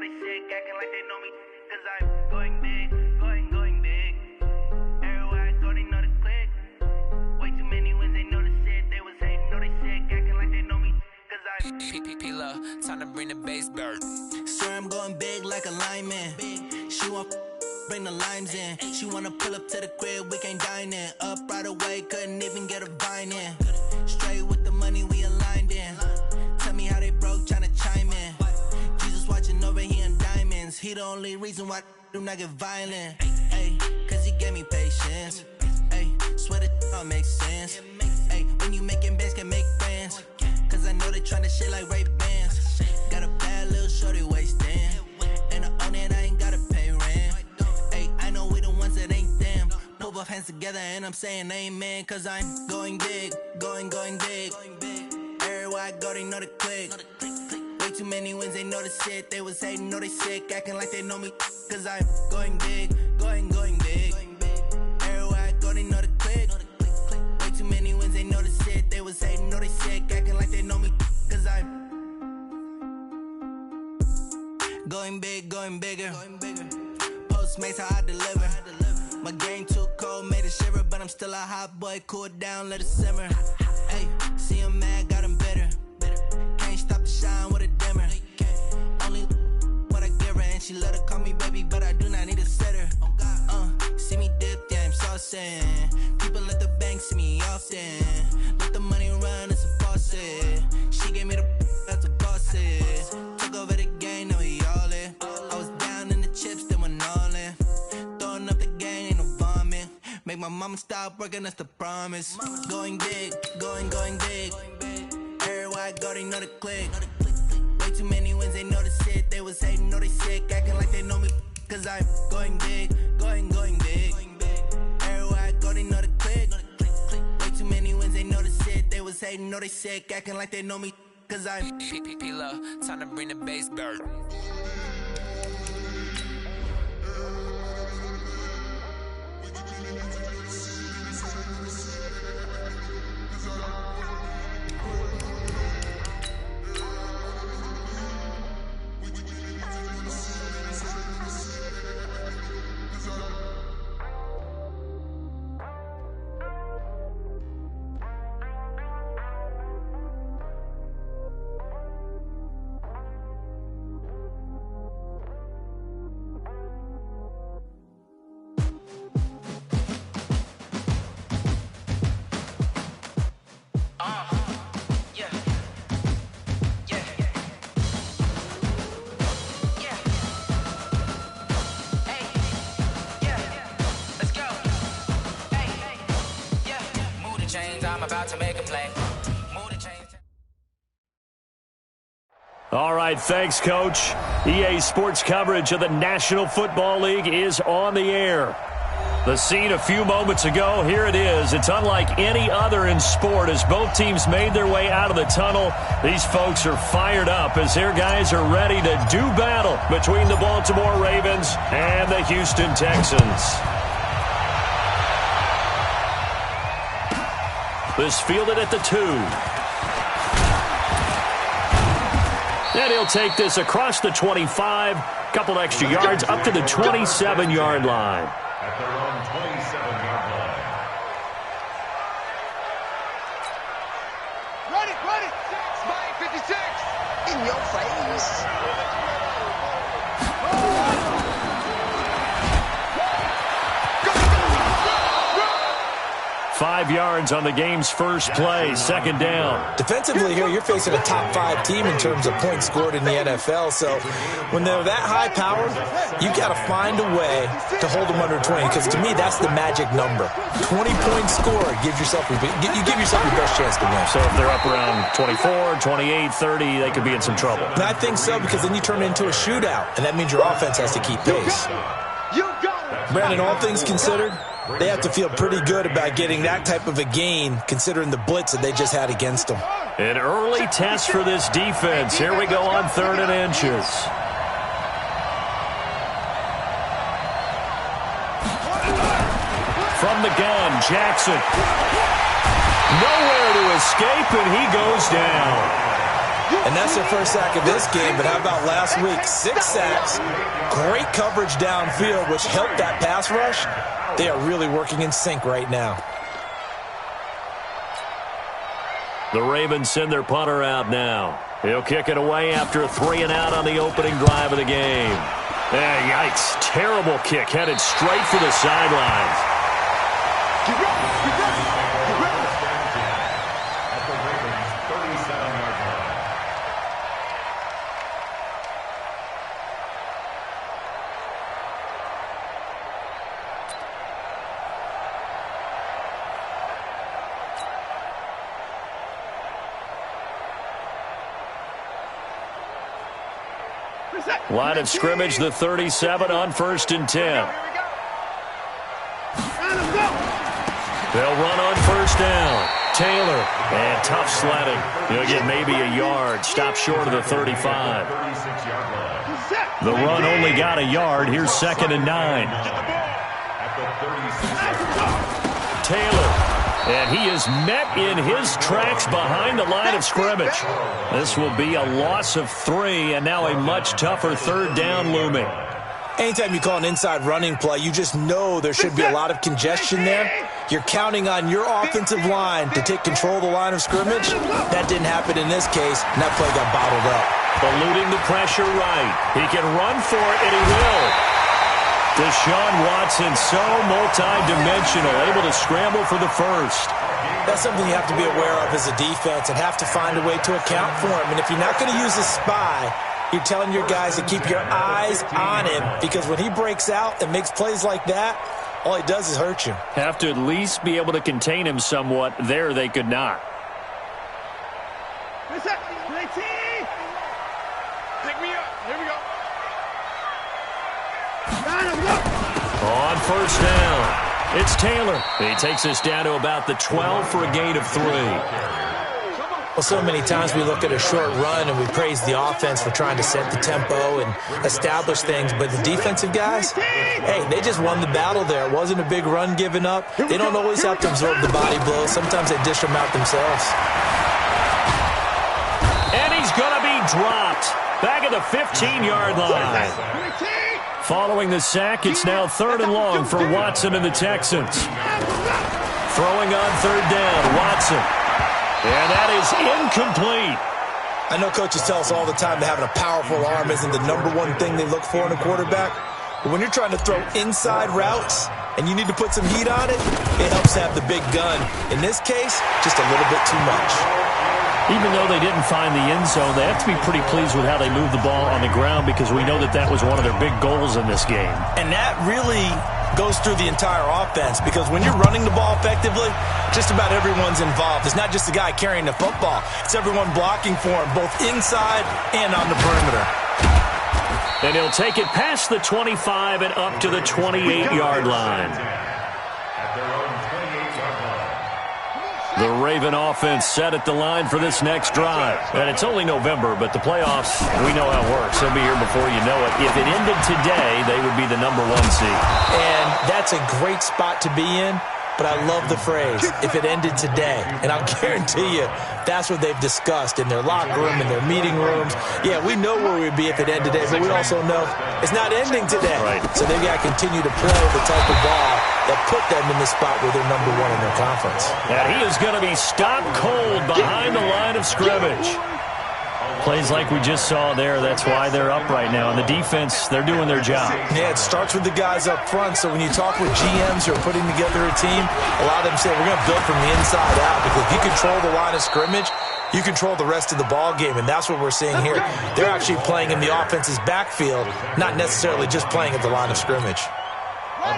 they sick, acting like they know me, cause I'm going big, going big. Everywhere I go, they know the click. Way too many wins, they know the shit. They was hating, know they sick, acting like they know me, cause I'm P-P-P-Love, time to bring the bass bird. Swear I'm going big like a lineman. She want bring the limes in. She wanna pull up to the crib, we can't dine in. Up right away, couldn't even get a vine in. Straight with the money we aligned in. Tell me how they broke, tryna chime in. Jesus watching over here in diamonds. He the only reason why I do not get violent. Ay, cause he gave me patience. Ay, swear that all makes sense. Ay, when you making bands, can make friends. Cause I know they tryna shit like Ray-Bans. Got a bad little shorty wasting. And I own it, I ain't gotta pay rent. Ay, I know we the ones that ain't them. Put both hands together and I'm saying amen. Cause I'm going big, going big. Everywhere I go, they know the click. Way too many wins, they know the shit. They was hating, know they sick, acting like they know me. Cause I'm going big, going big. Everywhere I go, they know the click. Way too many wins, they know the shit. They was hating, know they sick, acting like they know me. Cause I'm going big, going bigger. Postmates how I deliver. My game too cold, made it shiver. But I'm still a hot boy, cool it down, let it simmer. Hey, see him mad, got him bitter. Can't stop the shine with a dimmer. Only what I give her, and she let her call me baby, but I do not need a sitter. See me dip, yeah, I'm saucing. People at the bank see me often. Let the money run, it's a faucet. She gave me the that's a boss it. Took over the game, now we all in. I was down in the chips, then went all in. Throwing up the game, ain't no vomit. Make my mama stop working, that's the promise. Going big, going big. Everywhere I go, they know the click. Way too many wins, they know the shit. They was hating, know they sick, acting like they know me. Cause I'm going big, going big. Everywhere I go, they know the click. Way too many wins, they know the shit. They was hating, know they sick, acting like they know me. Cause I'm P-P-P-Love, time to bring the bass bird. I'm about to make a play. All right, thanks, Coach. EA Sports coverage of the National Football League is on the air. The scene a few moments ago, here it is. It's unlike any other in sport as both teams made their way out of the tunnel. These folks are fired up as their guys are ready to do battle between the Baltimore Ravens and the Houston Texans. This fielded at the 2. And he'll take this across the 25. Couple extra yards up to the 27-yard line. At their own 27-yard line. Run it! 6 by 56! In your face! 5 yards on the game's first play, second down. Defensively here, you're facing a top-5 team in terms of points scored in the NFL. So when they're that high power, you got to find a way to hold them under 20. Because to me, that's the magic number. 20-point score gives yourself you give yourself your best chance to win. So if they're up around 24, 28, 30, they could be in some trouble. And I think so, because then you turn it into a shootout, and that means your offense has to keep pace. Brandon, all things considered, they have to feel pretty good about getting that type of a gain, considering the blitz that they just had against them. An early test for this defense. Here we go on 3rd and inches. From the gun, Jackson. Nowhere to escape, and he goes down. And that's their first sack of this game, but how about last week? 6 sacks, great coverage downfield, which helped that pass rush. They are really working in sync right now. The Ravens send their punter out now. He'll kick it away after a 3-and-out on the opening drive of the game. Yikes. Terrible kick headed straight for the sidelines. Get ready. At the Ravens' 37-yard line. Line of scrimmage, the 37 on 1st and 10. They'll run on 1st down. Taylor, and tough sledding. He'll get maybe a yard. Stop short of the 35. The run only got a yard. Here's 2nd and 9. Taylor. And he is met in his tracks behind the line of scrimmage. This will be a loss of 3, and now a much tougher 3rd down looming. Anytime you call an inside running play, you just know there should be a lot of congestion there. You're counting on your offensive line to take control of the line of scrimmage. That didn't happen in this case, and that play got bottled up. Eluding the pressure right. He can run for it, and he will. Deshaun Watson, so multi-dimensional, able to scramble for the first. That's something you have to be aware of as a defense and have to find a way to account for him. And if you're not going to use a spy, you're telling your guys to keep your eyes on him, because when he breaks out and makes plays like that, all he does is hurt you. Have to at least be able to contain him somewhat. There they could not. Pick me up. Here we go. On 1st down, it's Taylor. He takes us down to about the 12 for a gain of 3. Well, so many times we look at a short run and we praise the offense for trying to set the tempo and establish things, but the defensive guys, hey, they just won the battle there. It wasn't a big run given up. They don't always have to absorb the body blows. Sometimes they dish them out themselves. And he's going to be dropped back at the 15-yard line. Following the sack, it's now 3rd and long for Watson and the Texans. Throwing on 3rd down, Watson. And that is incomplete. I know coaches tell us all the time that having a powerful arm isn't the #1 thing they look for in a quarterback. But when you're trying to throw inside routes and you need to put some heat on it, it helps to have the big gun. In this case, just a little bit too much. Even though they didn't find the end zone, they have to be pretty pleased with how they moved the ball on the ground, because we know that that was one of their big goals in this game. And that really goes through the entire offense, because when you're running the ball effectively, just about everyone's involved. It's not just the guy carrying the football. It's everyone blocking for him, both inside and on the perimeter. And he'll take it past the 25 and up to the 28-yard line. The Raven offense set at the line for this next drive. And it's only November, but the playoffs, we know how it works. They'll be here before you know it. If it ended today, they would be the #1 seed. And that's a great spot to be in, but I love the phrase, if it ended today. And I'll guarantee you, that's what they've discussed in their locker room, in their meeting rooms. Yeah, we know where we'd be if it ended today, but we also know it's not ending today. Right. So they've got to continue to play the type of ball that put them in the spot where they're #1 in their conference. And he is going to be stopped cold behind the line of scrimmage. Plays like we just saw there, that's why they're up right now. And the defense, they're doing their job. Yeah, it starts with the guys up front. So when you talk with GMs who are putting together a team, a lot of them say, we're going to build from the inside out, because if you control the line of scrimmage, you control the rest of the ball game, and that's what we're seeing here. They're actually playing in the offense's backfield, not necessarily just playing at the line of scrimmage.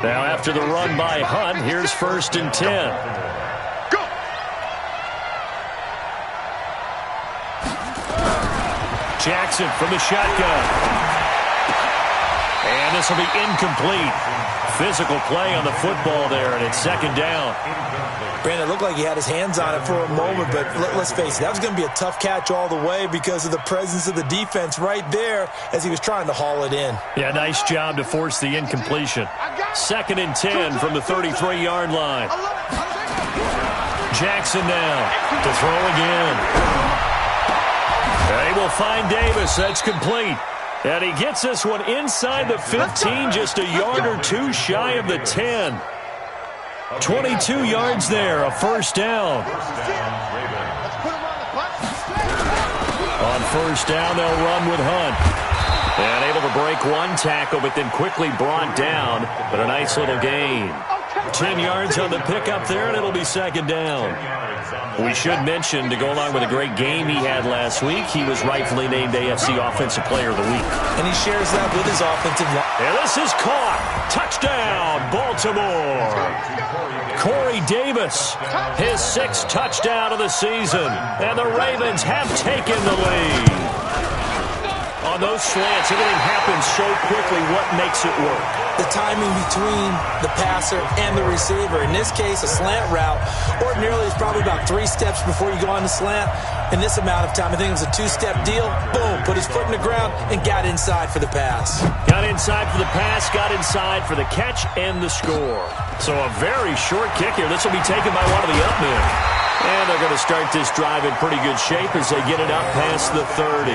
Now after the run by Hunt, here's 1st and 10. Jackson from the shotgun. And this will be incomplete. Physical play on the football there, and it's 2nd down. Brandon, it looked like he had his hands on it for a moment, but let's face it, that was going to be a tough catch all the way because of the presence of the defense right there as he was trying to haul it in. Yeah, nice job to force the incompletion. 2nd and 10 from the 33-yard line. Jackson now to throw again. They will find Davis. That's complete. And he gets this one inside the 15, just a yard or two shy of the 10. 22 yards there, a first down. On first down, they'll run with Hunt. And able to break one tackle, but then quickly brought down. But a nice little gain. 10 yards on the pickup there, and it'll be second down. We should mention, to go along with a great game he had last week, he was rightfully named AFC Offensive Player of the Week. And he shares that with his offensive line. And this is caught. Touchdown, Baltimore. Corey Davis, his 6th touchdown of the season. And the Ravens have taken the lead. On those slants, everything happens so quickly. What makes it work? The timing between the passer and the receiver. In this case, a slant route ordinarily is probably about 3 steps before you go on the slant. In this amount of time, I think it was a 2-step deal. Boom, put his foot in the ground and got inside for the pass. Got inside for the pass, got inside for the catch and the score. So a very short kick here. This will be taken by one of the up men. And they're going to start this drive in pretty good shape as they get it up past the 30.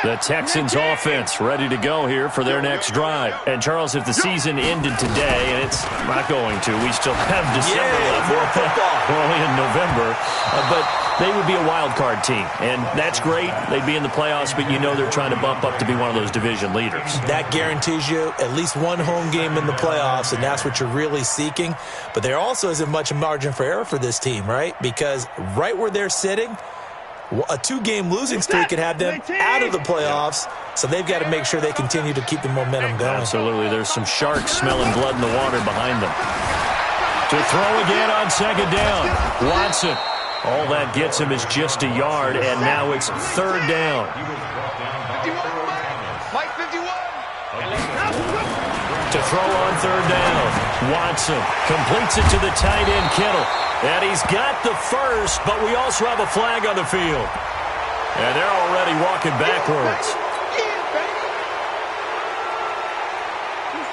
The Texans offense ready to go here for their next drive. And, Charles, if the season ended today, and it's not going to, we still have December left. We're only in November. But they would be a wild card team. And that's great. They'd be in the playoffs, but you know they're trying to bump up to be one of those division leaders. That guarantees you at least one home game in the playoffs, and that's what you're really seeking. But there also isn't much margin for error for this team, right? Because right where they're sitting, a 2-game losing streak could have them out of the playoffs, so they've got to make sure they continue to keep the momentum going. Absolutely. There's some sharks smelling blood in the water behind them. To throw again on second down. Watson. All that gets him is just a yard, and now it's third down. To throw on third down. Watson completes it to the tight end, Kittle. And he's got the first, but we also have a flag on the field. And they're already walking backwards.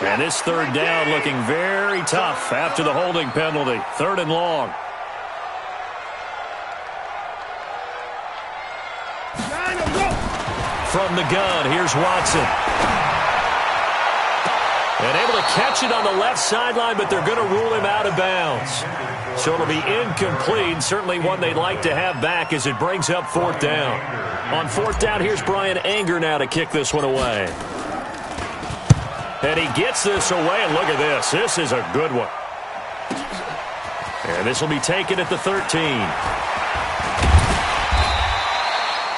And this third down looking very tough after the holding penalty. 3rd and long. From the gun, here's Watson. And able to catch it on the left sideline, but they're going to rule him out of bounds. So it'll be incomplete, certainly one they'd like to have back as it brings up 4th down. On 4th down, here's Brian Anger now to kick this one away. And he gets this away, and look at this. This is a good one. And this will be taken at the 13.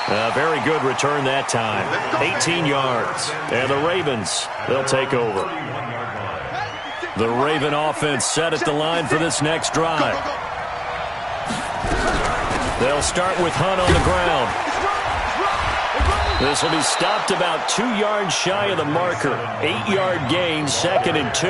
A very good return that time. 18 yards. And the Ravens, they'll take over. The Raven offense set at the line for this next drive. They'll start with Hunt on the ground. This will be stopped about 2 yards shy of the marker. 8-yard gain, 2nd and 2.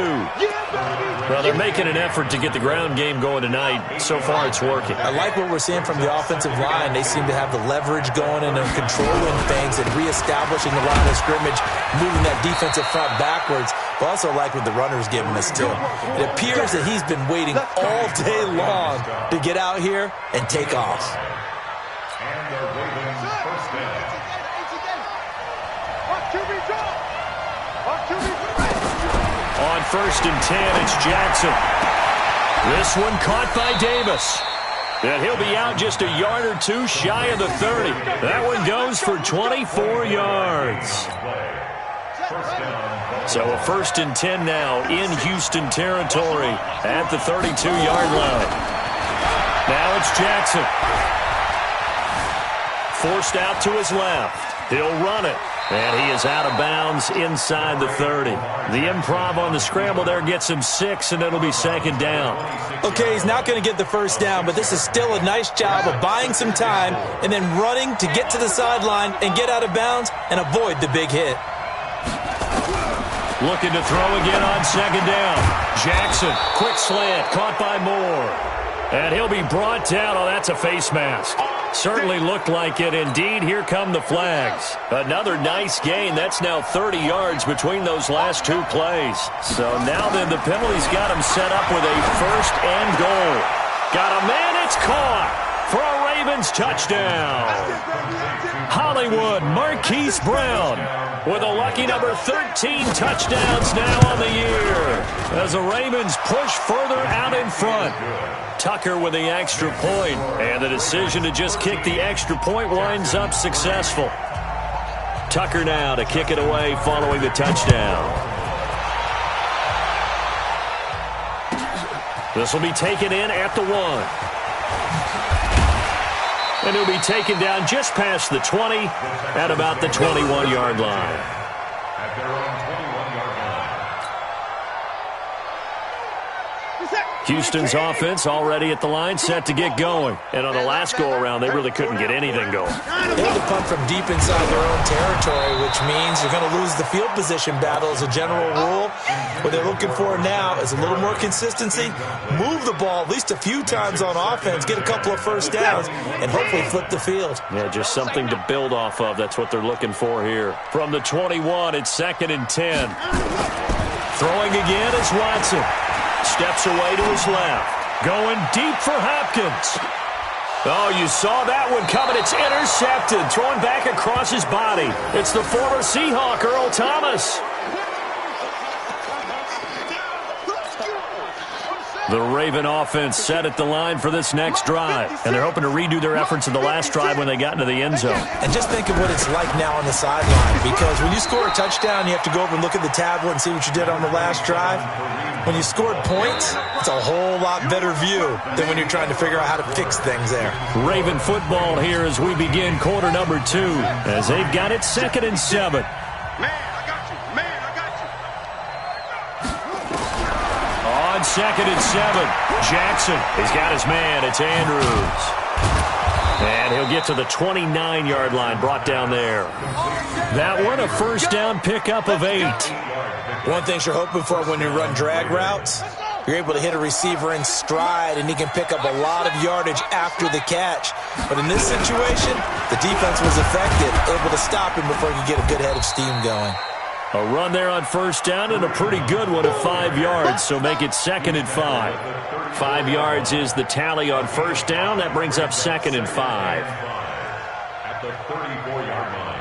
Well, they're making an effort to get the ground game going tonight. So far, it's working. I like what we're seeing from the offensive line. They seem to have the leverage going and they're controlling things and reestablishing the line of scrimmage, moving that defensive front backwards. But also like what the runner's giving us, too. It appears that he's been waiting all day long to get out here and take off. And the Ravens first down. On 1st and 10, it's Jackson. This one caught by Davis. And he'll be out just a yard or two shy of the 30. That one goes for 24 yards. So a 1st and 10 now in Houston territory at the 32-yard line. Now it's Jackson. Forced out to his left. He'll run it. And he is out of bounds inside the 30. The improv on the scramble there gets him 6, and it'll be 2nd down. Okay, he's not going to get the first down, but this is still a nice job of buying some time and then running to get to the sideline and get out of bounds and avoid the big hit. Looking to throw again on 2nd down. Jackson, quick slant, caught by Moore. And he'll be brought down. Oh, that's a face mask. Certainly looked like it. Indeed, here come the flags. Another nice gain. That's now 30 yards between those last 2 plays. So now then the penalty's got him set up with a 1st and goal. Got a man, it's caught for a Ravens touchdown. Hollywood Marquise Brown with a lucky number 13 touchdowns now on the year as the Ravens push further out in front. Tucker with the extra point, and the decision to just kick the extra point winds up successful. Tucker now to kick it away following the touchdown. This will be taken in at the 1. And he'll be taken down just past the 20 at about the 21-yard line. At their own 21-yard line. Houston's offense already at the line, set to get going. And on the last go-around, they really couldn't get anything going. They had to punt from deep inside their own territory, which means you're going to lose the field position battle as a general rule. What they're looking for now is a little more consistency, move the ball at least a few times on offense, get a couple of first downs, and hopefully flip the field. Yeah, just something to build off of. That's what they're looking for here. From the 21, it's 2nd and 10. Throwing again is Watson. Steps away to his left. Going deep for Hopkins. Oh, you saw that one coming. It's intercepted. Throwing back across his body. It's the former Seahawk, Earl Thomas. The Raven offense set at the line for this next drive, and they're hoping to redo their efforts in the last drive when they got into the end zone. And just think of what it's like now on the sideline, because when you score a touchdown, you have to go over and look at the tablet and see what you did on the last drive. When you scored points, it's a whole lot better view than when you're trying to figure out how to fix things there. Raven football here as we begin quarter number 2, as they've got it 2nd and 7. On 2nd and 7, Jackson has got his man. It's Andrews. And he'll get to the 29-yard line, brought down there. That one, a first down pickup of 8. One thing you're hoping for when you run drag routes, you're able to hit a receiver in stride, and he can pick up a lot of yardage after the catch. But in this situation, the defense was effective, able to stop him before he could get a good head of steam going. A run there on first down and a pretty good one of 5 yards, so make it 2nd and 5. 5 yards is the tally on first down. That brings up 2nd and 5. At the 34-yard line.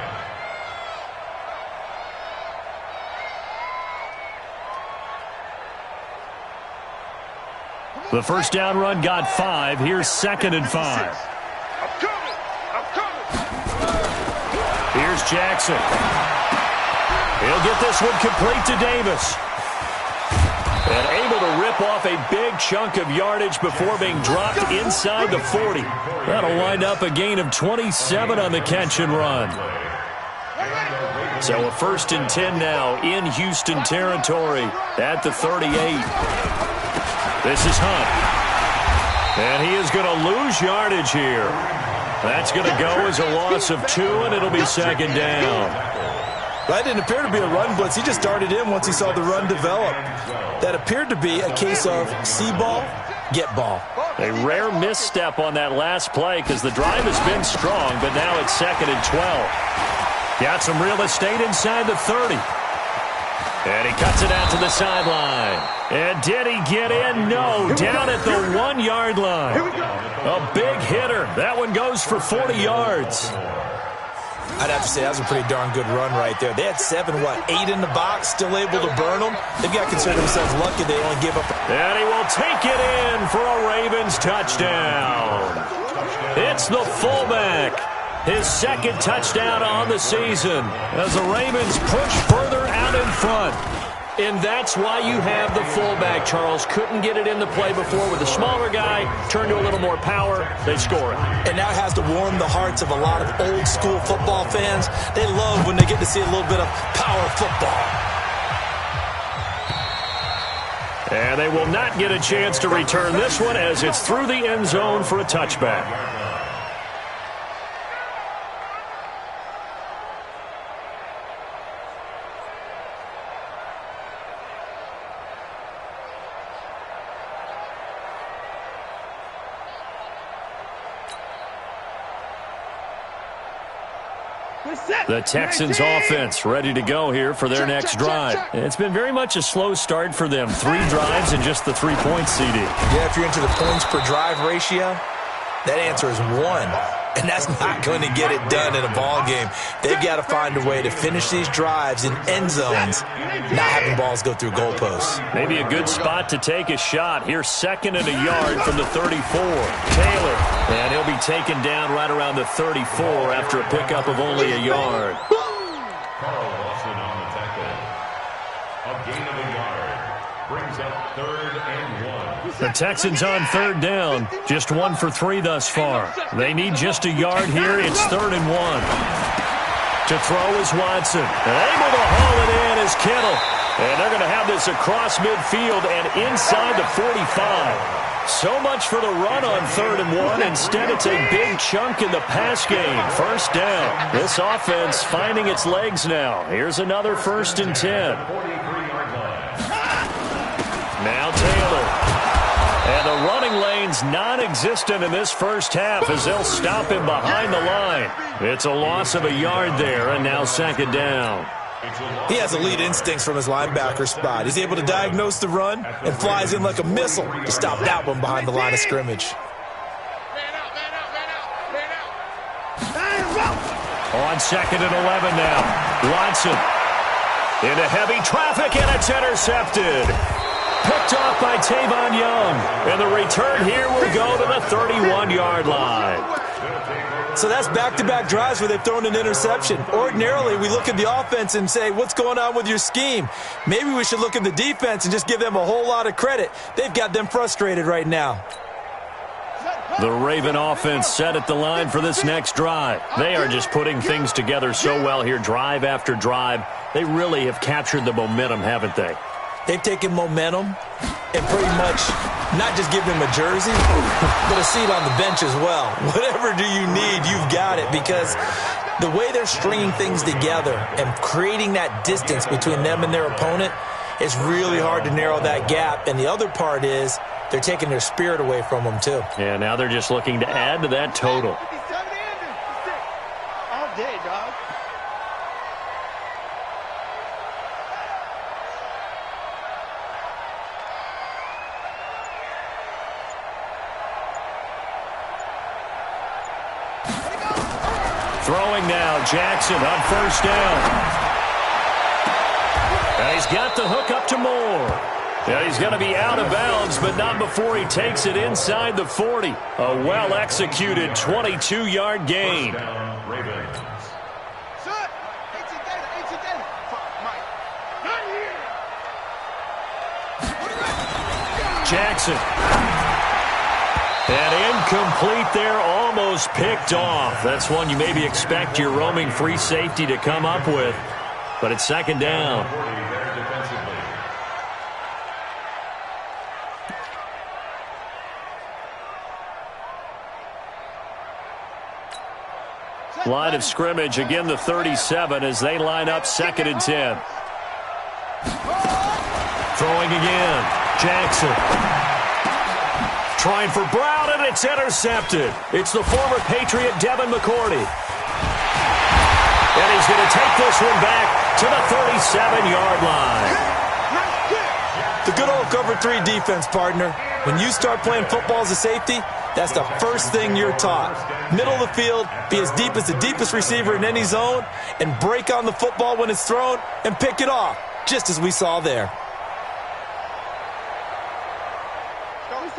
The first down run got 5. Here's 2nd and 5. Here's Jackson. He'll get this one complete to Davis. And able to rip off a big chunk of yardage before being dropped inside the 40. That'll wind up a gain of 27 on the catch and run. So a 1st and 10 now in Houston territory at the 38. This is Hunt. And he is going to lose yardage here. That's going to go as a loss of 2, and it'll be 2nd down. That didn't appear to be a run blitz. He just darted in once he saw the run develop. That appeared to be a case of see ball, get ball. A rare misstep on that last play because the drive has been strong, but now it's 2nd and 12. Got some real estate inside the 30. And he cuts it out to the sideline. And did he get in? No, down at the 1-yard line. A big hitter. That one goes for 40 yards. I'd have to say that was a pretty darn good run right there. They had 8 in the box, still able to burn them. They've got to consider themselves lucky they only give up. And he will take it in for a Ravens touchdown. It's the fullback. His 2nd touchdown on the season as the Ravens push further out in front. And that's why you have the fullback, Charles. Couldn't get it in the play before with a smaller guy. Turned to a little more power. They score it. And now it has to warm the hearts of a lot of old-school football fans. They love when they get to see a little bit of power football. And they will not get a chance to return this one as it's through the end zone for a touchback. The Texans offense ready to go here for their next drive. It's been very much a slow start for them. 3 drives and just the 3 points, CD. Yeah, if you're into the points per drive ratio, that answer is 1. And that's not going to get it done in a ball game. They've got to find a way to finish these drives in end zones, not having balls go through goalposts. Maybe a good spot to take a shot. Here's 2nd and a yard from the 34. Taylor. And he'll be taken down right around the 34 after a pickup of only a yard. Carl Lawson on the tackle. A gain of a yard. Brings up 3rd and 1. The Texans on 3rd down. Just 1 for 3 thus far. They need just a yard here. It's 3rd and 1. To throw is Watson. And able to haul it in is Kittle. And they're going to have this across midfield and inside the 45. So much for the run on 3rd and 1. Instead, it's a big chunk in the pass game. 1st down. This offense finding its legs now. Here's another 1st and 10. Now Taylor. And the running lane's non-existent in this first half as they'll stop him behind the line. It's a loss of a yard there, and now 2nd down. He has elite instincts from his linebacker spot. He's able to diagnose the run and flies in like a missile to stop that one behind the line of scrimmage. On 2nd and 11 now. Watson into heavy traffic, and it's intercepted. Picked off by Tavon Young. And the return here will go to the 31-yard line. So that's back-to-back drives where they've thrown an interception. Ordinarily, we look at the offense and say, what's going on with your scheme? Maybe we should look at the defense and just give them a whole lot of credit. They've got them frustrated right now. The Raven offense set at the line for this next drive. They are just putting things together so well here, drive after drive. They really have captured the momentum, haven't they? They've taken momentum and pretty much not just give them a jersey, but a seat on the bench as well. Whatever do you need, you've got it, because the way they're stringing things together and creating that distance between them and their opponent, it's really hard to narrow that gap. And the other part is they're taking their spirit away from them, too. Yeah, now they're just looking to add to that total. All day, dog. Throwing now, Jackson on 1st down. And he's got the hook up to Moore. Yeah, he's going to be out of bounds, but not before he takes it inside the 40. A well-executed 22-yard gain. Jackson. And incomplete there, almost picked off. That's one you maybe expect your roaming free safety to come up with. But it's 2nd down. Line of scrimmage, again the 37 as they line up 2nd and 10. Throwing again, Jackson. Trying for Brown, and it's intercepted. It's the former Patriot Devin McCourty. And he's going to take this one back to the 37-yard line. The good old cover 3 defense, partner. When you start playing football as a safety, that's the first thing you're taught. Middle of the field, be as deep as the deepest receiver in any zone, and break on the football when it's thrown and pick it off, just as we saw there.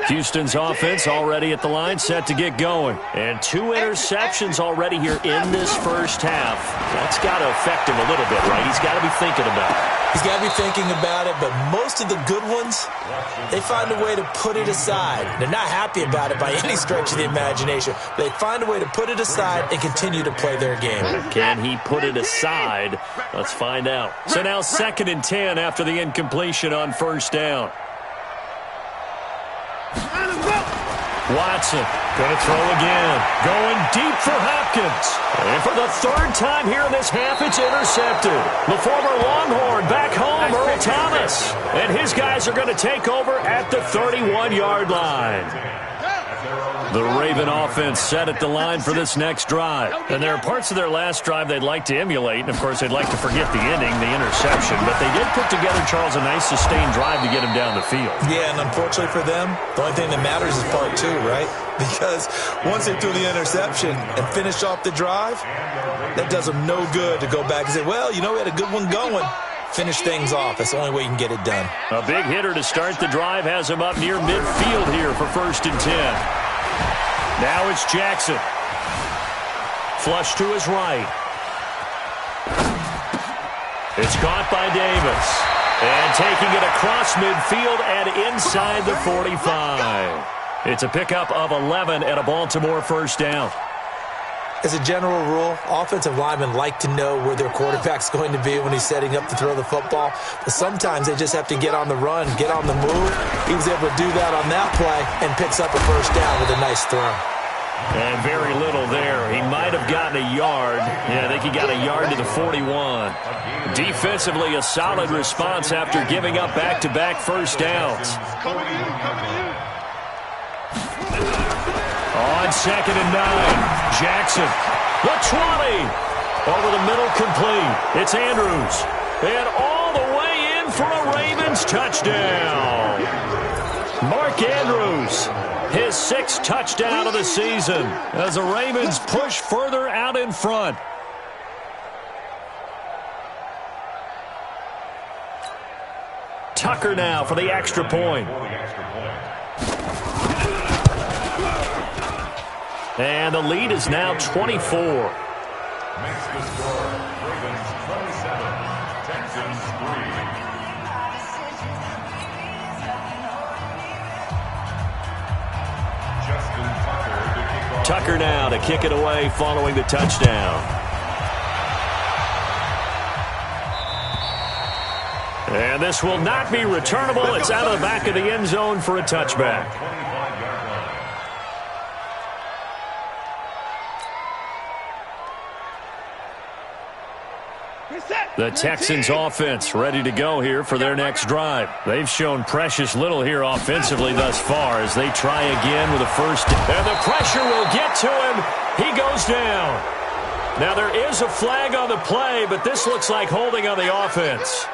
Houston's offense already at the line, set to get going. And 2 interceptions already here in this first half. That's got to affect him a little bit, right? He's got to be thinking about it. He's got to be thinking about it, but most of the good ones, they find a way to put it aside. They're not happy about it by any stretch of the imagination. They find a way to put it aside and continue to play their game. Can he put it aside? Let's find out. So now 2nd and 10 after the incompletion on 1st down. Watson going to throw again. Going deep for Hopkins. And for the 3rd time here in this half, it's intercepted. The former Longhorn back home, Earl Thomas. And his guys are going to take over at the 31-yard line. The Raven offense set at the line for this next drive. And there are parts of their last drive they'd like to emulate. And, of course, they'd like to forget the inning, the interception. But they did put together, Charles, a nice sustained drive to get him down the field. Yeah, and unfortunately for them, the only thing that matters is part two, right? Because once they threw the interception and finished off the drive, that does them no good to go back and say, well, you know, we had a good one going. Finish things off. That's the only way you can get it done. A big hitter to start the drive has him up near midfield here for 1st and 10. Now it's Jackson. Flush to his right. It's caught by Davis. And taking it across midfield and inside the 45. It's a pickup of 11 and a Baltimore first down. As a general rule, offensive linemen like to know where their quarterback's going to be when he's setting up to throw the football. But sometimes they just have to get on the run, get on the move. He was able to do that on that play and picks up a first down with a nice throw. And very little there. He might have gotten a yard. Yeah, I think he got a yard to the 41. Defensively, a solid response after giving up back-to-back first downs. On 2nd and 9, Jackson, the 20, over the middle, complete. It's Andrews, and all the way in for a Ravens touchdown. Mark Andrews, his 6th touchdown of the season as the Ravens push further out in front. Tucker now for the extra point. And the lead is now 24. Makes the score. Ravens 27, Texans 3. Justin Tucker to kick off. Tucker now to kick it away following the touchdown. And this will not be returnable. It's out of the back of the end zone for a touchback. The Texans offense ready to go here for their next drive. They've shown precious little here offensively thus far as they try again with a first. And the pressure will get to him. He goes down. Now there is a flag on the play, but this looks like holding on the offense.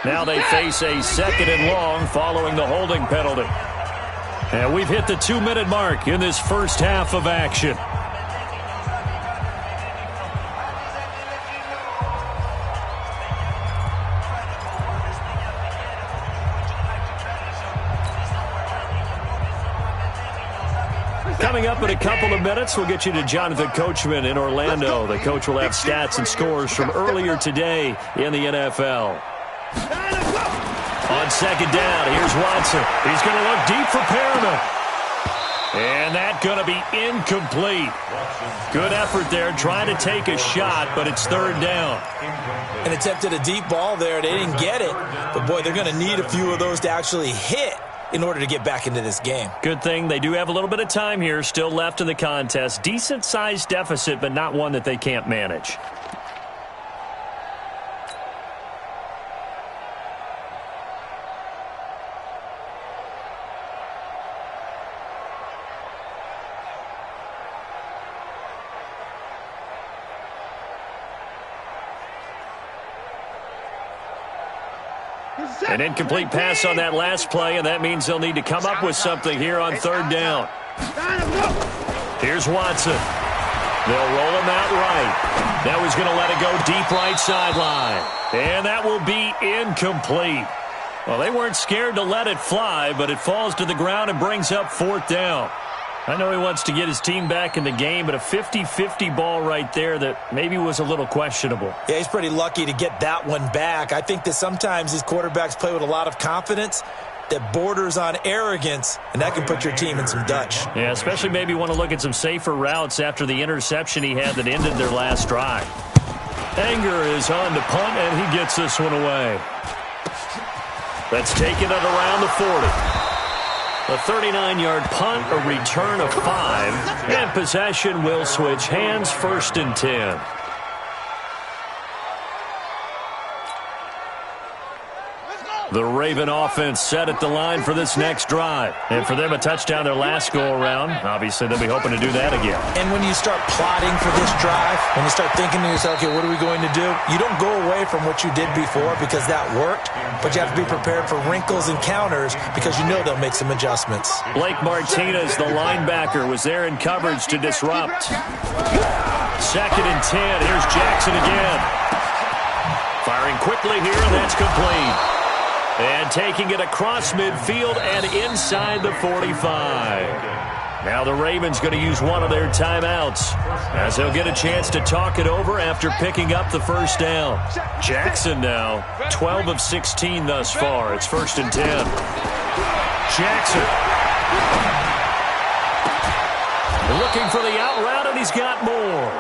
Now they face a 2nd and long following the holding penalty. And we've hit the 2-minute mark in this first half of action. Coming up in a couple of minutes, we'll get you to Jonathan Coachman in Orlando. The coach will have stats and scores from earlier today in the NFL. On 2nd down, here's Watson. He's going to look deep for Perriman. And that's going to be incomplete. Good effort there, trying to take a shot, but it's 3rd down. And attempted a deep ball there. They didn't get it. But, boy, they're going to need a few of those to actually hit in order to get back into this game. Good thing they do have a little bit of time here still left in the contest. Decent-sized deficit, but not one that they can't manage. An incomplete pass on that last play, and that means they'll need to come up with something here on 3rd down. Here's Watson. They'll roll him out right. Now he's going to let it go deep right sideline. And that will be incomplete. Well, they weren't scared to let it fly, but it falls to the ground and brings up 4th down. I know he wants to get his team back in the game, but a 50-50 ball right there that maybe was a little questionable. Yeah, he's pretty lucky to get that one back. I think that sometimes these quarterbacks play with a lot of confidence that borders on arrogance, and that can put your team in some Dutch. Yeah, especially maybe want to look at some safer routes after the interception he had that ended their last drive. Anger is on to punt, and he gets this one away. That's taken it around the 40. A 39-yard punt, a return of 5, and possession will switch hands, 1st and 10. The Raven offense set at the line for this next drive. And for them, a touchdown their last go-around. Obviously, they'll be hoping to do that again. And when you start plotting for this drive, when you start thinking to yourself, okay, what are we going to do? You don't go away from what you did before because that worked, but you have to be prepared for wrinkles and counters because you know they'll make some adjustments. Blake Martinez, the linebacker, was there in coverage to disrupt. 2nd and 10. Here's Jackson again. Firing quickly here, and that's complete. And taking it across midfield and inside the 45. Now the Ravens going to use one of their timeouts as they'll get a chance to talk it over after picking up the first down. Jackson now, 12 of 16 thus far. It's 1st and 10. Jackson. Looking for the out route, and he's got more.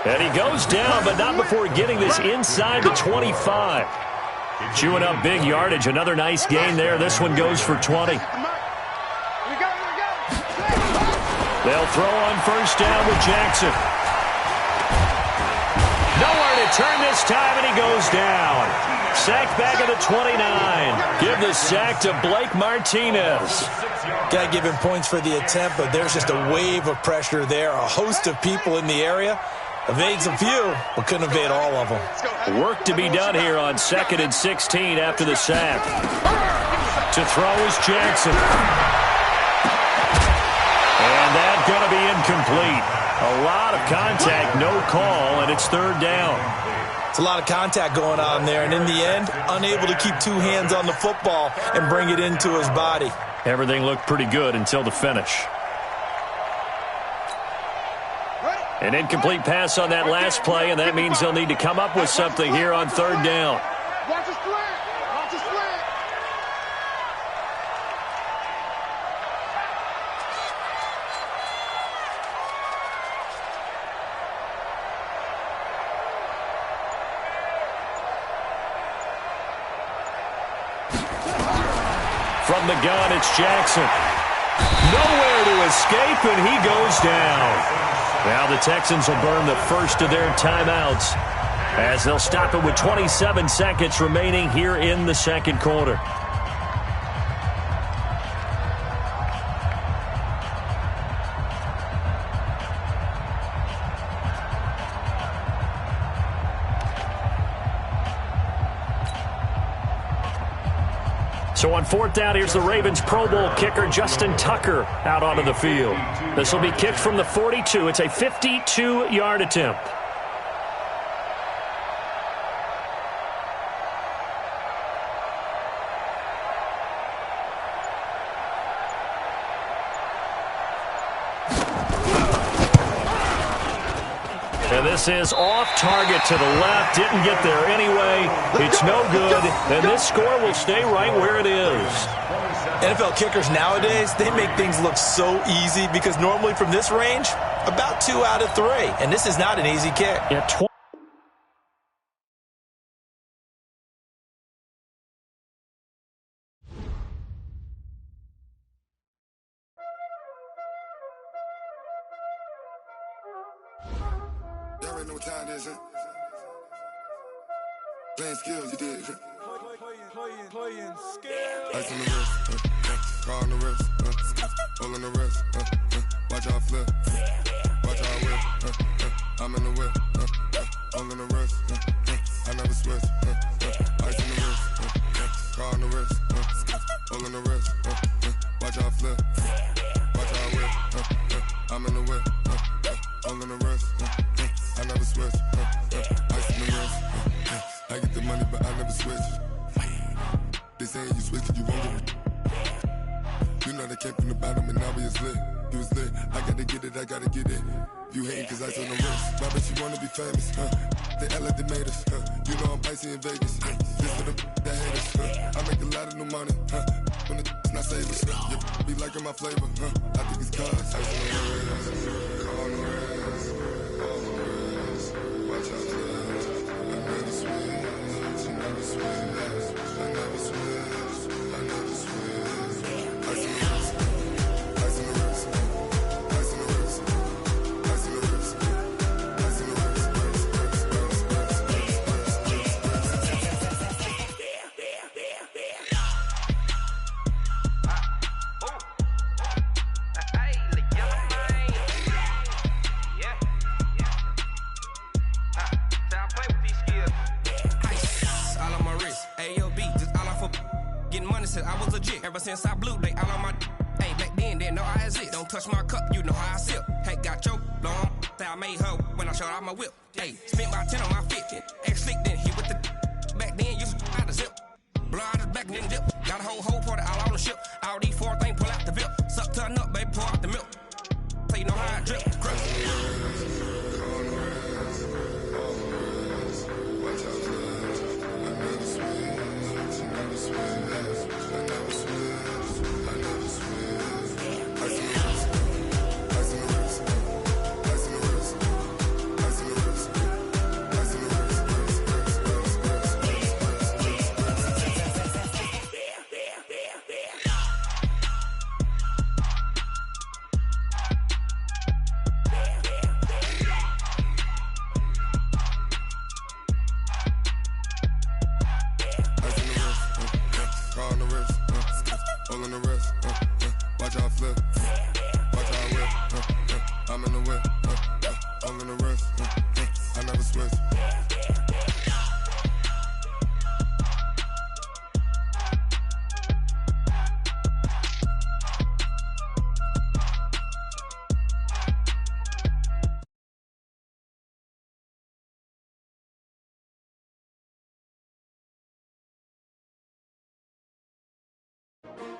And he goes down, but not before getting this inside the 25. Chewing up big yardage. Another nice gain there. This one goes for 20. They'll throw on 1st down with Jackson. Nowhere to turn this time, and he goes down. Sacked back at the 29. Give the sack to Blake Martinez. Got to give him points for the attempt, but there's just a wave of pressure there. A host of people in the area. Evades a few, but couldn't evade all of them. Work to be done here on 2nd and 16 after the sack. To throw is Jackson. And that's going to be incomplete. A lot of contact, no call, and it's 3rd down. It's a lot of contact going on there, and in the end, unable to keep 2 hands on the football and bring it into his body. Everything looked pretty good until the finish. An incomplete pass on that last play, and that means they'll need to come up with something here on 3rd down. Watch the slant. Watch the slant. From the gun, it's Jackson. Nowhere to escape, and he goes down. Now the Texans will burn the first of their timeouts as they'll stop it with 27 seconds remaining here in the 2nd quarter. So on 4th down, here's the Ravens Pro Bowl kicker, Justin Tucker, out onto the field. This will be kicked from the 42. It's a 52-yard attempt. And this is off target to the left. Didn't get there anyway. It's no good. And this score will stay right where it is. NFL kickers nowadays, they make things look so easy because normally from this range, about 2 out of 3. And this is not an easy kick. Yeah, Y'all already know what time it is, huh? Playing skills, you did. Playing skills. Ice on the wrist, car on the wrist, hole on the wrist, watch how I flip, watch how I whip, I'm in the whip, hole on the wrist, I never switch, ice on the wrist, car on the wrist, hole on the wrist, watch how I flip, watch how I whip, I'm in the whip, hole on the wrist, I never switch, ice on the wrist, I get the money but I never switch. They saying you switch it, you won't get it. You know they came from the bottom and now we is lit. You was lit, I gotta get it, I gotta get it. You hating cause ice on the wrist. Why bet you wanna be famous, They act like they made us, You know I'm icy in Vegas, This for the that hate us, I make a lot of new money, When it's not savers, You be liking my flavor, I think it's cause ice on the wrist, on the wrist, on the wrist. Watch out for this, I never switch, I never switch. since I blew, they all on my. Hey, back then, didn't know I exist. Don't touch my cup, you know how I sip. Hey, got your long. Say I made her when I showed out my whip. Hey, spent my 10 on my fit. Ex-slick, then hit with the. Back then, used to out the zip. Blow out the back and then dip. Got a whole party all on the ship. All these 4 things, pull out the VIP. Suck to a nut, baby, pour out the milk. So you know how I drip.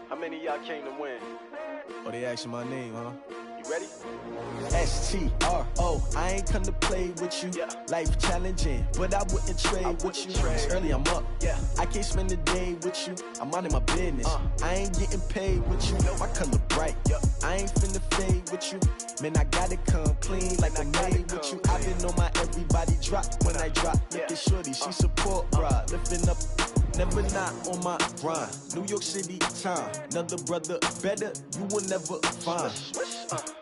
How many of y'all came to win? Oh, they asking my name, huh? You ready? S-T-R-O, I ain't come to play with you. Yeah. Life challenging, but I wouldn't trade with you. It's early, I'm up. Yeah. I can't spend the day with you. I'm minding my business. I ain't getting paid with you. My color bright. Yeah. I ain't finna fade with you. Man, I gotta come clean like I made with you. I've been on my everybody drop when I drop. Look at shorty, she support, bruh. Lifting up. Never not on my grind. New York City time. Another brother better, you will never find.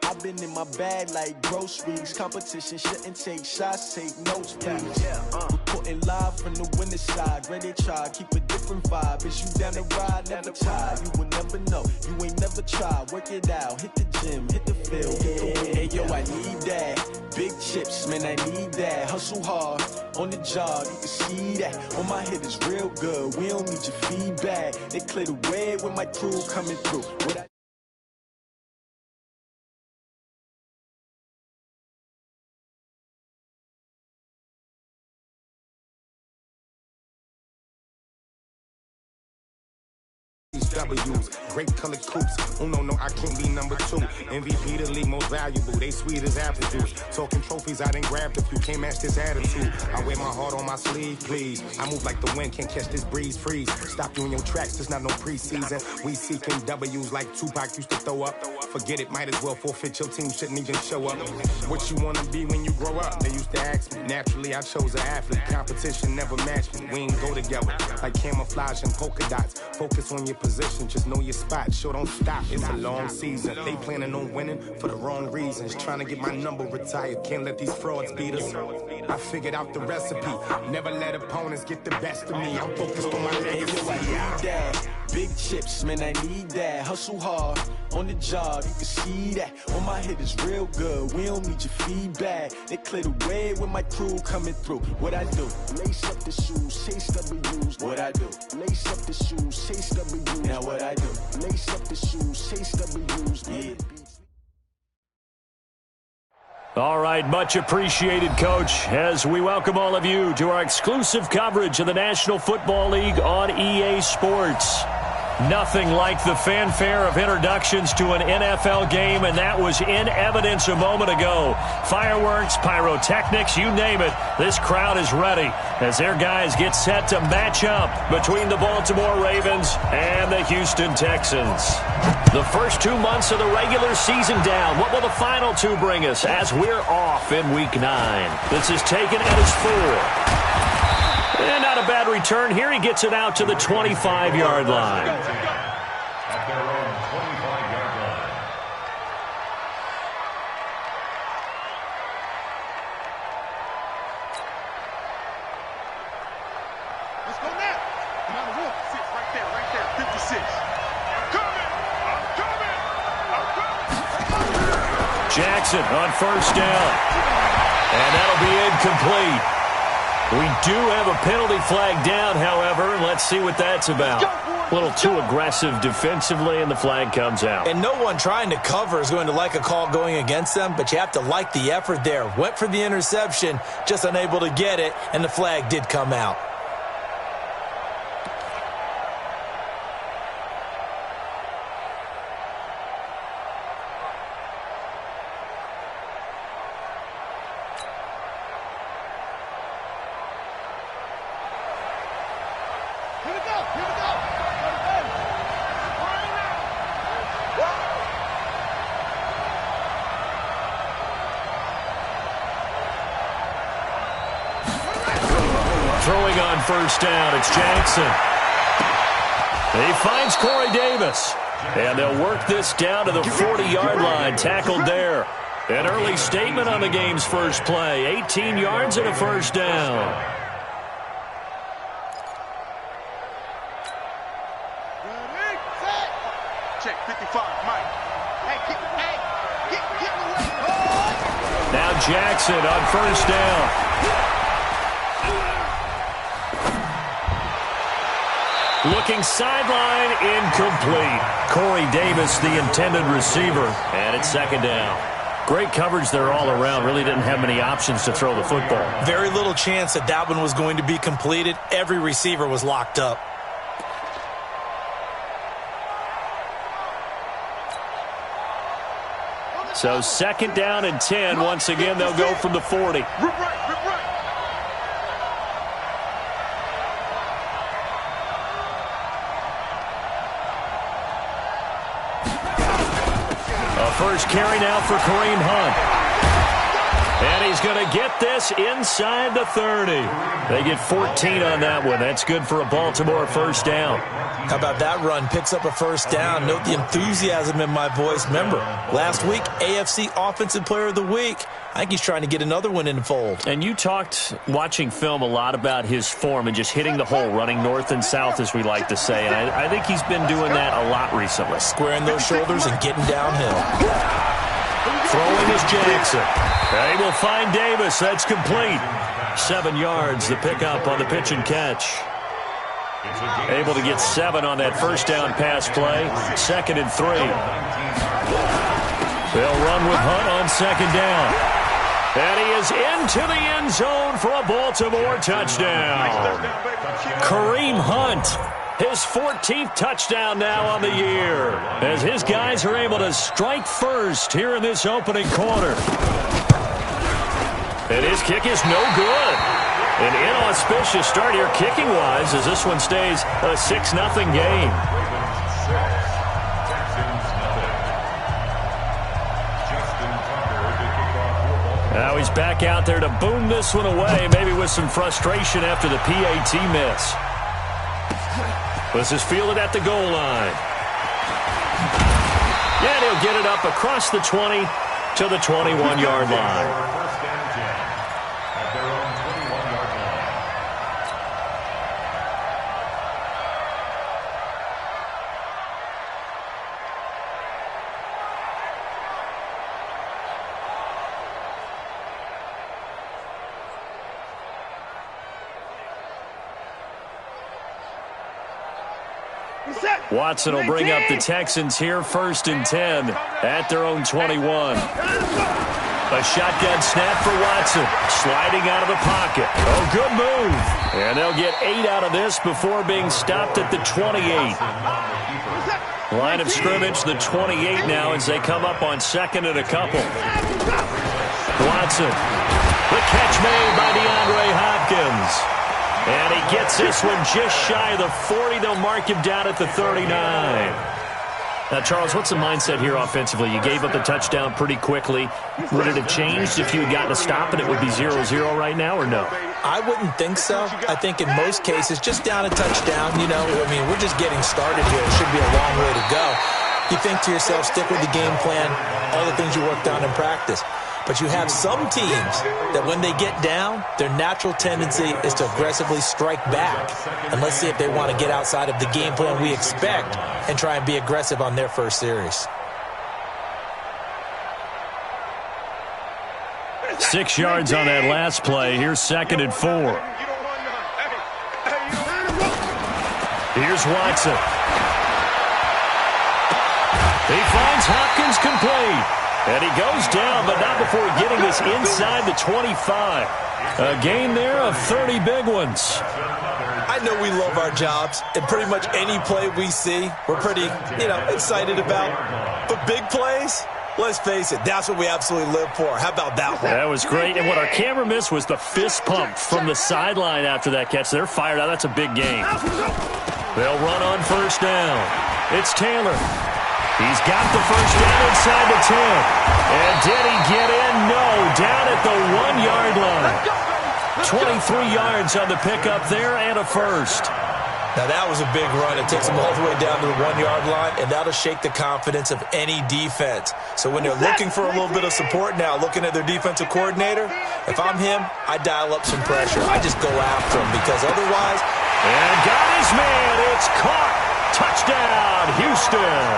I've been in my bag like groceries. Competition shouldn't take shots, take notes, please. Reporting live from the winning side. Ready to try, keep a different vibe. Is you down the ride, never tired. You will never know, you ain't never tried. Work it out, hit the gym, hit the field. Hey yo, I need that. Big chips, man, I need that. Hustle hard, on the job, you can see that. On my head is real good, we don't need your feedback. They clear the way with my crew coming through. W's, great colored coupes. No, I can't be number 2. MVP the league most valuable. They sweet as apple juice. Talking trophies, I done grabbed a few. Can't match this attitude. I wear my heart on my sleeve, please. I move like the wind, can't catch this breeze. Freeze. Stop you in your tracks. There's not no preseason. We seeking W's like Tupac used to throw up. Forget it, might as well forfeit. Your team shouldn't even show up. What you wanna be when you grow up? They used to ask me. Naturally, I chose an athlete. Competition never matched me. We ain't go together like camouflage and polka dots. Focus on your position, just know your spot. Sure, don't stop. It's a long season. They planning on winning for the wrong reasons. Trying to get my number retired. Can't let these frauds beat us. I figured out the recipe. Never let opponents get the best of me. I'm focused on my legacy. I need that. Big chips, man, I need that. Hustle hard, on the job, you can see that. On my head is real good, we don't need your feedback. They clear the way with my crew coming through. What I do? Lace up the shoes, chase W's. What I do? Lace up the shoes, chase W's. Now what I do? Lace up the shoes, chase W's. Yeah. All right, much appreciated, Coach, as we welcome all of you to our exclusive coverage of the National Football League on EA Sports. Nothing like the fanfare of introductions to an NFL game, and that was in evidence a moment ago. Fireworks, pyrotechnics, you name it. This crowd is ready as their guys get set to match up between the Baltimore Ravens and the Houston Texans. The first 2 months of the regular season down. What will the final 2 bring us as we're off in Week 9? This is taken at his 4. And not a bad return here. He gets it out to the 25-yard line. At their own 25-yard line. Let's go now. Come on, the wolf. Sit right there, 56. I'm coming. Jackson on first down. And that'll be incomplete. We do have a penalty flag down, however. Let's see what that's about. A little too aggressive defensively, and the flag comes out. And no one trying to cover is going to like a call going against them, but you have to like the effort there. Went for the interception, just unable to get it, and the flag did come out. Throwing on first down, it's Jackson. He finds Corey Davis. And they'll work this down to the 40-yard line, tackled there. An early statement on the game's first play, 18 yards and a first down. Check 55, Mike. Now Jackson on first down. Looking sideline, incomplete. Corey Davis, the intended receiver, and it's second down. Great coverage there all around. Really didn't have many options to throw the football. Very little chance that one was going to be completed. Every receiver was locked up. So second down and 10. Once again, they'll go from the 40. First carry now for Kareem Hunt. And he's going to get this inside the 30. They get 14 on that one. That's good for a Baltimore first down. How about that run? Picks up a first down. Note the enthusiasm in my voice. Remember, last week, AFC Offensive Player of the Week. I think he's trying to get another one in the fold. And you talked, watching film, a lot about his form and just hitting the hole, running north and south, as we like to say. And I think he's been doing that a lot recently. Squaring those shoulders and getting downhill. Throwing is Jackson. They will find Davis. That's complete. 7 yards, the pickup on the pitch and catch. Able to get 7 on that first down pass play. 2nd and 3. They'll run with Hunt on second down. And he is into the end zone for a Baltimore touchdown. Kareem Hunt, his 14th touchdown now on the year, as his guys are able to strike first here in this opening quarter. And his kick is no good. An inauspicious start here kicking-wise as this one stays a 6-0 game. Now he's back out there to boom this one away, maybe with some frustration after the PAT miss. This is fielded at the goal line. And he'll get it up across the 20 to the 21-yard line. Watson will bring up the Texans here, 1st and 10 at their own 21. A shotgun snap for Watson, sliding out of the pocket. Oh, good move. And they'll get 8 out of this before being stopped at the 28. Line of scrimmage, the 28 now as they come up on 2nd and a couple. Watson, the catch made by DeAndre Hopkins. And he gets this one just shy of the 40. They'll mark him down at the 39. Now, Charles, what's the mindset here offensively? You gave up the touchdown pretty quickly. Would it have changed if you had gotten a stop and it would be 0-0 right now, or no? I wouldn't think so. I think in most cases, just down a touchdown, you know, I mean, we're just getting started here. It should be a long way to go. You think to yourself, stick with the game plan, all the things you worked on in practice. But you have some teams that when they get down, their natural tendency is to aggressively strike back. And let's see if they want to get outside of the game plan we expect and try and be aggressive on their first series. 6 yards on that last play. Here's 2nd and 4. Here's Watson. He finds Hopkins complete. And he goes down, but not before getting this inside the 25. A gain there of 30 big ones. I know we love our jobs, and pretty much any play we see, we're pretty, excited about. But big plays, let's face it, that's what we absolutely live for. How about that one? That was great, and what our camera missed was the fist pump from the sideline after that catch. They're fired out. That's a big gain. They'll run on 1st down. It's Taylor. He's got the 1st down inside the 10. And did he get in? No, down at the 1-yard line. 23 yards on the pickup there and a first. Now, that was a big run. It takes them all the way down to the 1-yard line, and that'll shake the confidence of any defense. So when they're looking for a little bit of support now, looking at their defensive coordinator, if I'm him, I dial up some pressure. I just go after him because otherwise... And got his man. It's caught. Touchdown, Houston.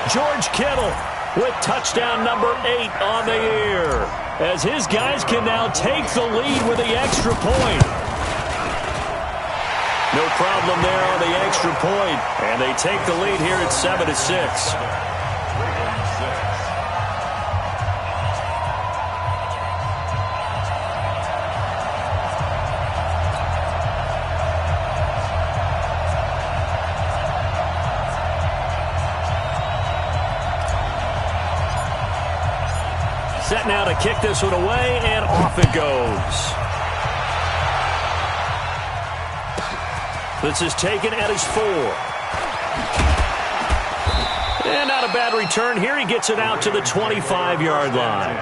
George Kittle with touchdown number 8 on the year, as his guys can now take the lead with the extra point. No problem there on the extra point, and they take the lead here at 7-6. Set now to kick this one away, and off it goes. This is taken at his 4. And not a bad return here. He gets it out to the 25-yard line.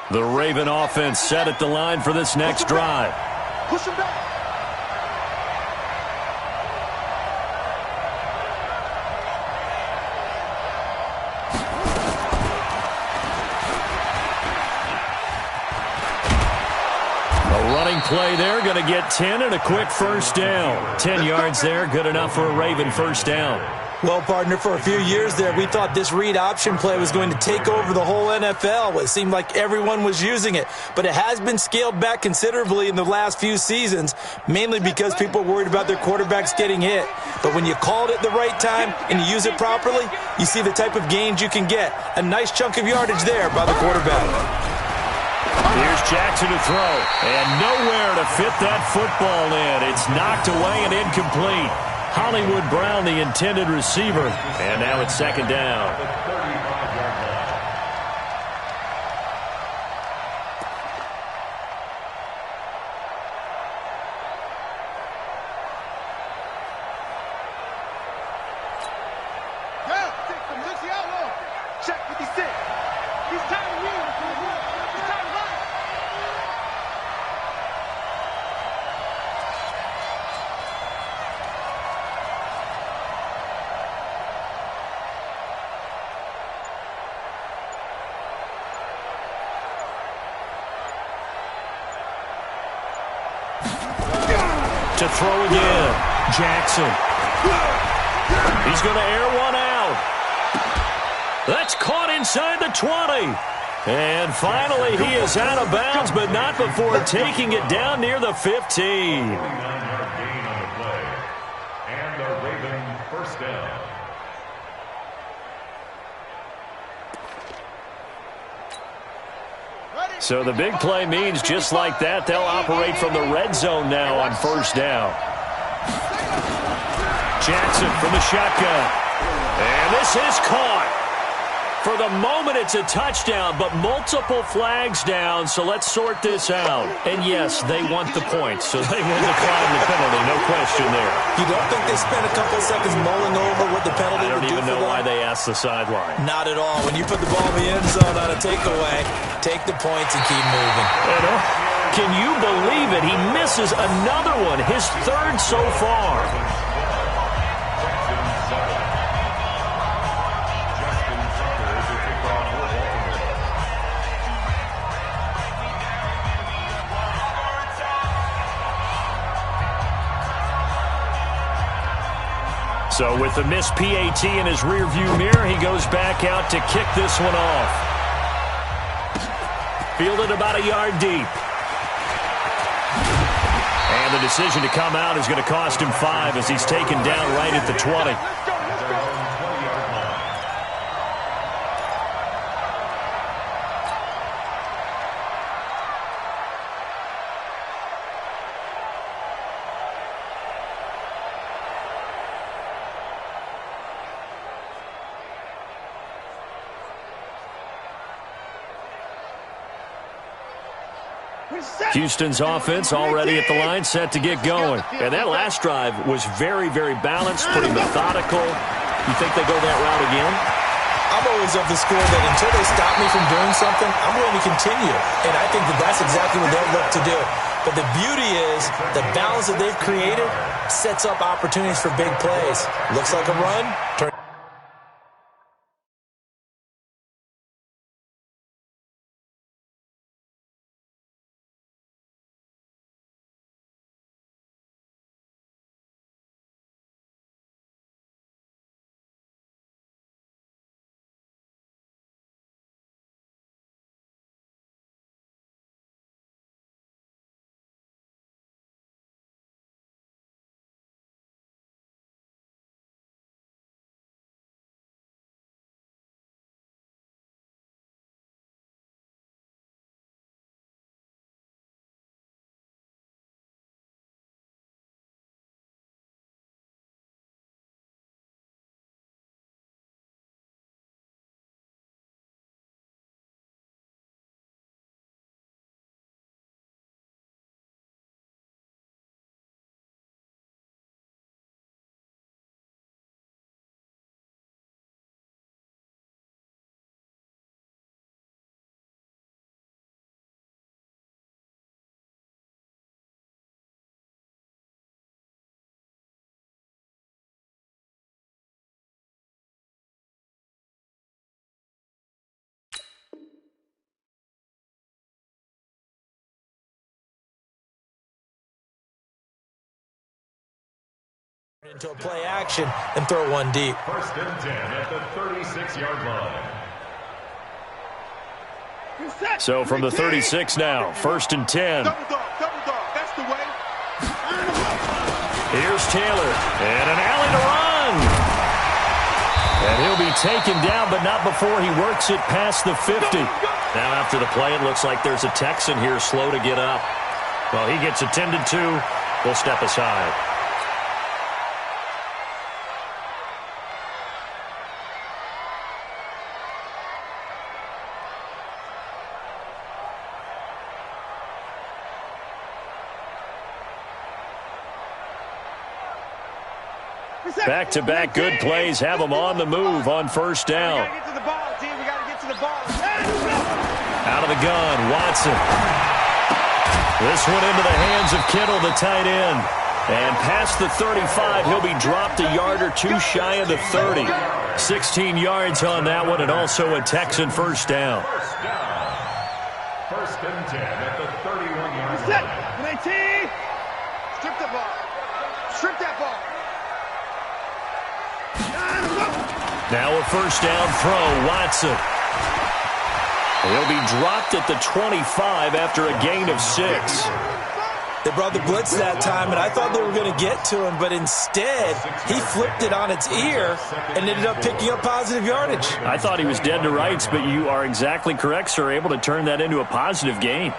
The Raven offense set at the line for this next drive. Push him back. A running play there, going to get 10 and a quick 1st down. 10 yards there, good enough for a Raven 1st down. Well, partner, for a few years there, we thought this read option play was going to take over the whole NFL. It seemed like everyone was using it, but it has been scaled back considerably in the last few seasons, mainly because people are worried about their quarterbacks getting hit. But when you call it at the right time and you use it properly, you see the type of gains you can get. A nice chunk of yardage there by the quarterback. Here's Jackson to throw, and nowhere to fit that football in. It's knocked away and incomplete. Hollywood Brown, the intended receiver, and now it's 2nd down. Check 56. He's tired of winning. He's tired of running. To throw again, Jackson. He's going to air one out. That's caught inside the 20. And finally, he is out of bounds, but not before taking it down near the 15. Gain on the play. And the Raven 1st down. So the big play means just like that, they'll operate from the red zone now on 1st down. Jackson from the shotgun. And this is caught. For the moment, it's a touchdown, but multiple flags down, so let's sort this out. And yes, they want the points, so they will decline the penalty, no question there. You don't think they spent a couple of seconds mulling over what the penalty would do for them? I don't even know why they asked the sideline. Not at all. When you put the ball in the end zone on a takeaway, take the points and keep moving. Can you believe it? He misses another one, his 3rd so far. So with the missed PAT in his rearview mirror, he goes back out to kick this one off. Fielded about a yard deep. And the decision to come out is going to cost him 5 as he's taken down right at the 20. Houston's offense already at the line, set to get going. And that last drive was very, very balanced, pretty methodical. You think they go that route again? I'm always of the school that until they stop me from doing something, I'm going to continue. And I think that that's exactly what they'll look to do. But the beauty is the balance that they've created sets up opportunities for big plays. Looks like a run. Into a play action and throw one deep. First and 10 at the 36-yard line. So from the 36 now, first and 10. Double dog, that's the way. Here's Taylor, and an alley to run. And he'll be taken down, but not before he works it past the 50. Now after the play, it looks like there's a Texan here slow to get up. Well, he gets attended to. We'll step aside. Back-to-back good plays have them on the move on first down. We gotta get to the ball, team. We gotta get to the ball. Out of the gun, Watson. This one into the hands of Kittle, the tight end. And past the 35, he'll be dropped a yard or two shy of the 30. 16 yards on that one, and also a Texan first down. First and 10 at the 31-yard line. Strip the ball. Strip that ball. Now a first down throw, Watson. He'll be dropped at the 25 after a gain of 6. They brought the blitz that time, and I thought they were going to get to him, but instead he flipped it on its ear and ended up picking up positive yardage. I thought he was dead to rights, but you are exactly correct, sir, able to turn that into a positive gain.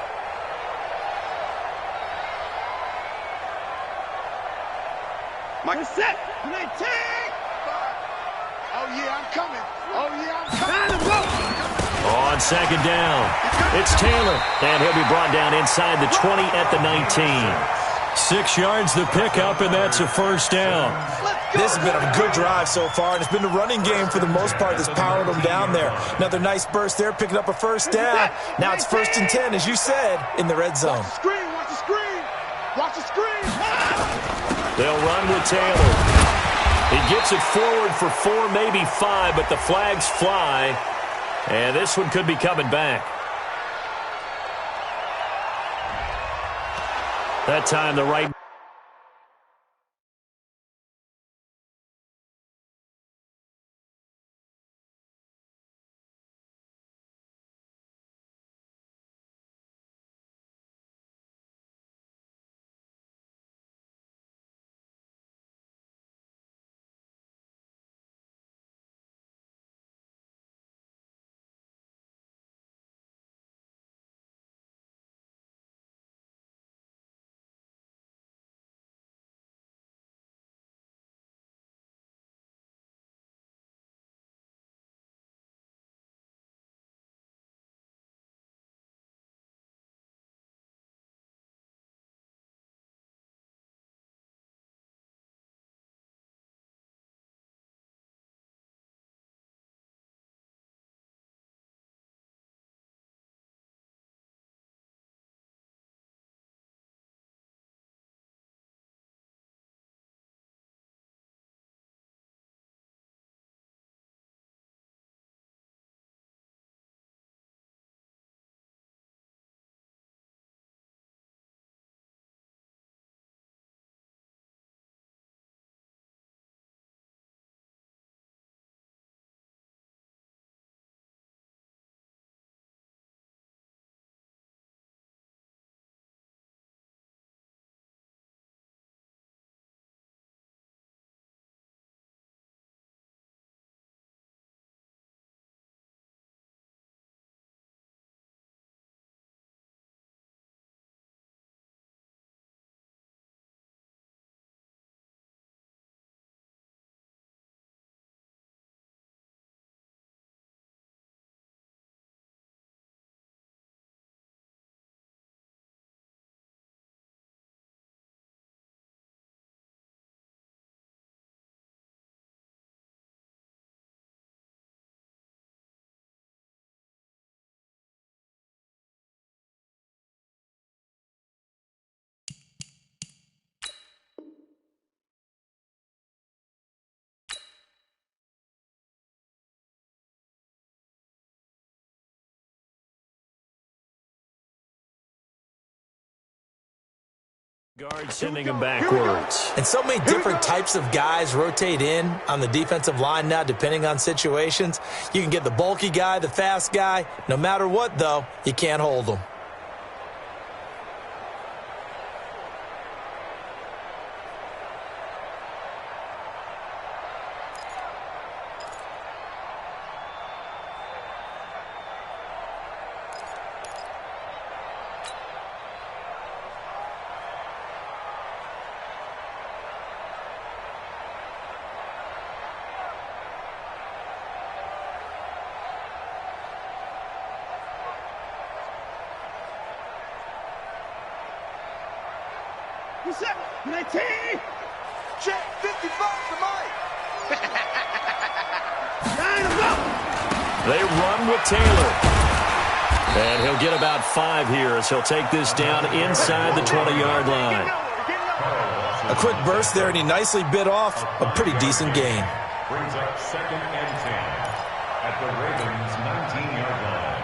Mike, set. Oh, yeah, I'm coming. Oh, yeah, I'm coming. On second down, it's Taylor, and he'll be brought down inside the 20 at the 19. 6 yards the pickup, and that's a first down. This has been a good drive so far, and it's been the running game for the most part that's powered them down there. Another nice burst there, picking up a first down. Now it's first and 10, as you said, in the red zone. Watch the screen, watch the screen. Watch the screen. They'll run with Taylor. He gets it forward for 4, maybe 5, but the flags fly. And this one could be coming back. That time the right Guard sending him backwards. And so many different types of guys rotate in on the defensive line now, depending on situations. You can get the bulky guy, the fast guy. No matter what, though, you can't hold them. Check 55 to Mike. They run with Taylor. And he'll get about 5 here as he'll take this down inside the 20-yard line. A quick burst there, and he nicely bit off a pretty decent gain. Brings up 2nd and 10 at the Ravens' 19-yard line.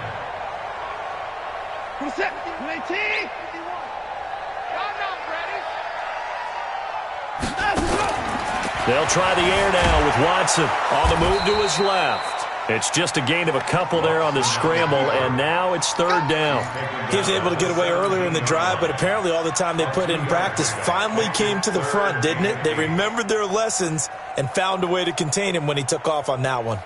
Who's that? 19. They'll try the air now with Watson on the move to his left. It's just a gain of a couple there on the scramble, and now it's 3rd down. He was able to get away earlier in the drive, but apparently all the time they put in practice finally came to the front, didn't it? They remembered their lessons and found a way to contain him when he took off on that one.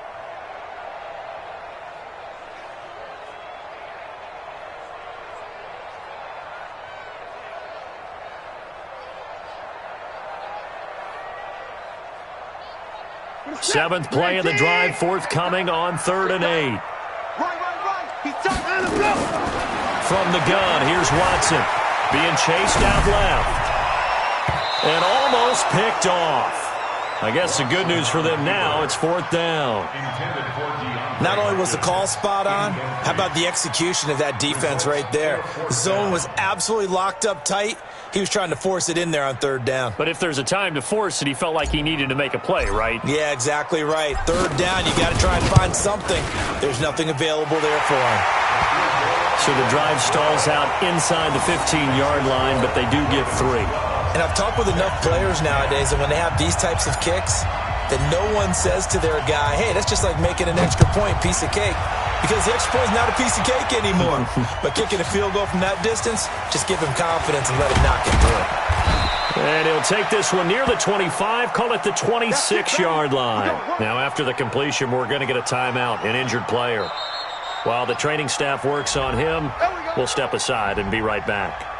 Seventh play of the drive forthcoming on 3rd and 8. Right. He's on the block. From the gun, here's Watson being chased out left and almost picked off. I guess the good news for them now, it's 4th down. Not only was the call spot on, how about the execution of that defense right there? The zone was absolutely locked up tight. He was trying to force it in there on 3rd down. But if there's a time to force it, he felt like he needed to make a play, right? Yeah, exactly right. 3rd down, you got to try and find something. There's nothing available there for him. So the drive stalls out inside the 15-yard line, but they do get 3. And I've talked with enough players nowadays, and when they have these types of kicks, that no one says to their guy, hey, that's just like making an extra point, piece of cake. Because the extra point is not a piece of cake anymore. But kicking a field goal from that distance, just give him confidence and let him knock it through. And he'll take this one near the 25, call it the 26-yard line. Now, after the completion, we're going to get a timeout, an injured player. While the training staff works on him, we'll step aside and be right back.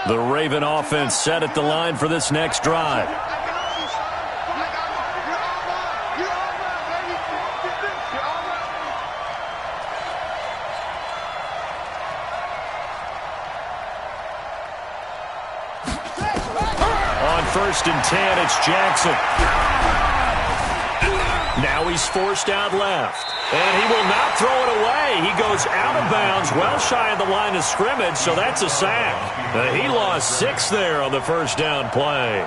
The Raven offense set at the line for this next drive. On 1st and 10, it's Jackson. Now he's forced out left. And he will not throw it away. He goes out of bounds, well shy of the line of scrimmage, so that's a sack. He lost 6 there on the 1st down play.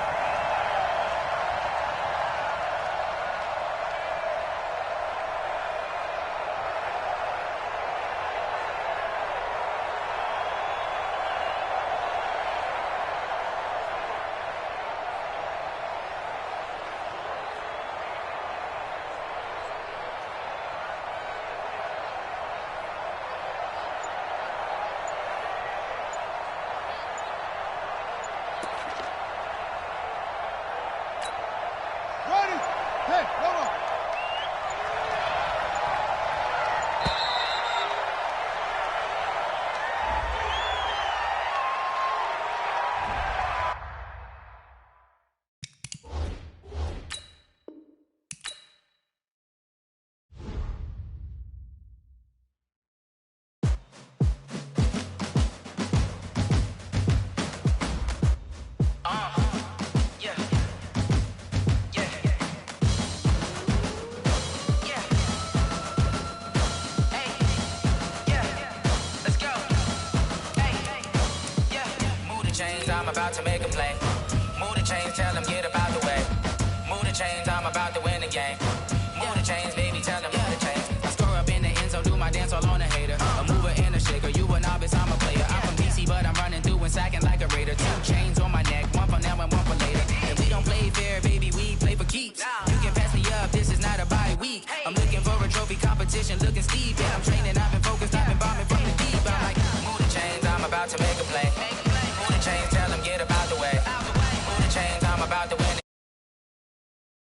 I'm about to make a play. Move the chains, tell them get up out the way. Move the chains, I'm about to win the game. Move the chains, bye week. I'm looking for a trophy competition, looking steep. Yeah, I'm training, I've been focused, I've been bombing from the deep. I'm like, move the chains, I'm about to make a play.